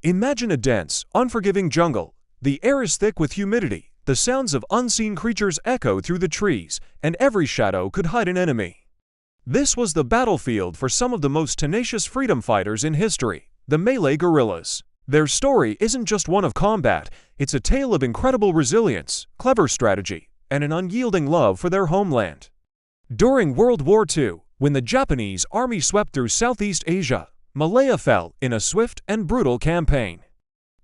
Imagine a dense, unforgiving jungle. The air is thick with humidity, the sounds of unseen creatures echo through the trees, and every shadow could hide an enemy. This was the battlefield for some of the most tenacious freedom fighters in history, the Malay guerrillas. Their story isn't just one of combat, it's a tale of incredible resilience, clever strategy, and an unyielding love for their homeland. During World War II, when the Japanese army swept through Southeast Asia, Malaya fell in a swift and brutal campaign.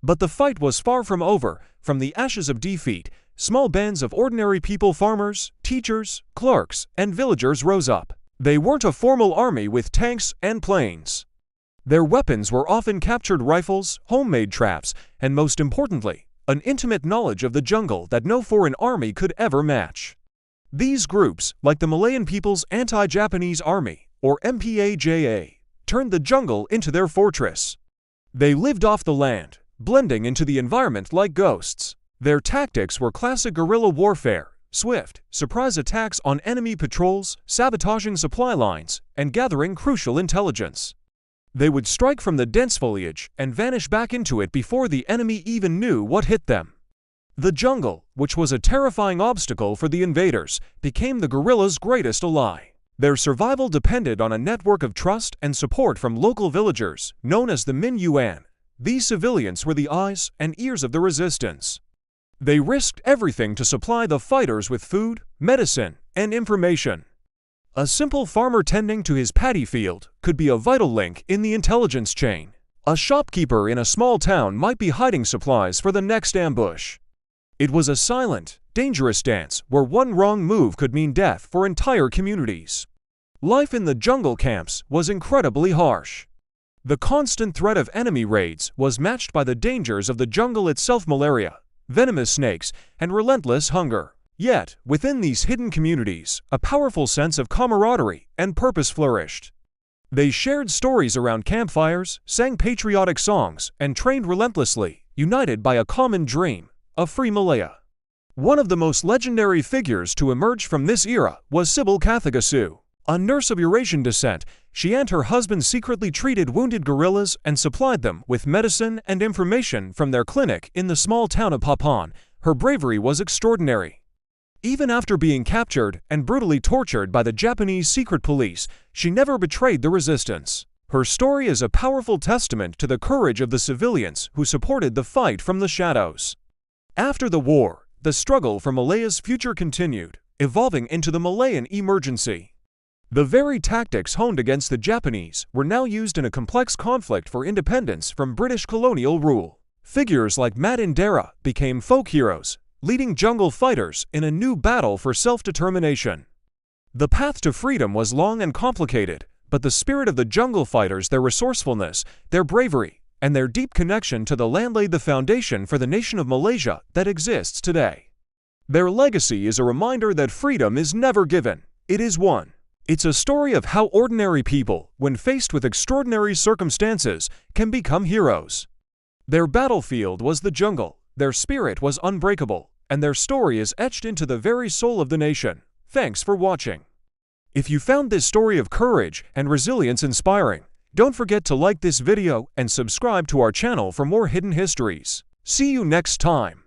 But the fight was far from over. From the ashes of defeat, small bands of ordinary people, farmers, teachers, clerks, and villagers rose up. They weren't a formal army with tanks and planes. Their weapons were often captured rifles, homemade traps, and most importantly, an intimate knowledge of the jungle that no foreign army could ever match. These groups, like the Malayan People's Anti-Japanese Army, or MPAJA, turned the jungle into their fortress. They lived off the land, blending into the environment like ghosts. Their tactics were classic guerrilla warfare, swift, surprise attacks on enemy patrols, sabotaging supply lines, and gathering crucial intelligence. They would strike from the dense foliage and vanish back into it before the enemy even knew what hit them. The jungle, which was a terrifying obstacle for the invaders, became the guerrillas' greatest ally. Their survival depended on a network of trust and support from local villagers, known as the Min Yuan. These civilians were the eyes and ears of the resistance. They risked everything to supply the fighters with food, medicine, and information. A simple farmer tending to his paddy field could be a vital link in the intelligence chain. A shopkeeper in a small town might be hiding supplies for the next ambush. It was a silent, dangerous dance where one wrong move could mean death for entire communities. Life in the jungle camps was incredibly harsh. The constant threat of enemy raids was matched by the dangers of the jungle itself: malaria, venomous snakes, and relentless hunger. Yet, within these hidden communities, a powerful sense of camaraderie and purpose flourished. They shared stories around campfires, sang patriotic songs, and trained relentlessly, united by a common dream: a free Malaya. One of the most legendary figures to emerge from this era was Sibyl Kathagasu. A nurse of Eurasian descent, she and her husband secretly treated wounded guerrillas and supplied them with medicine and information from their clinic in the small town of Papan. Her bravery was extraordinary. Even after being captured and brutally tortured by the Japanese secret police, she never betrayed the resistance. Her story is a powerful testament to the courage of the civilians who supported the fight from the shadows. After the war, the struggle for Malaya's future continued, evolving into the Malayan emergency. The very tactics honed against the Japanese were now used in a complex conflict for independence from British colonial rule. Figures like Mat Indera became folk heroes, leading jungle fighters in a new battle for self-determination. The path to freedom was long and complicated, but the spirit of the jungle fighters, their resourcefulness, their bravery, and their deep connection to the land laid the foundation for the nation of Malaysia that exists today. Their legacy is a reminder that freedom is never given, it is won. It's a story of how ordinary people, when faced with extraordinary circumstances, can become heroes. Their battlefield was the jungle, their spirit was unbreakable, and their story is etched into the very soul of the nation. Thanks for watching. If you found this story of courage and resilience inspiring, don't forget to like this video and subscribe to our channel for more hidden histories. See you next time.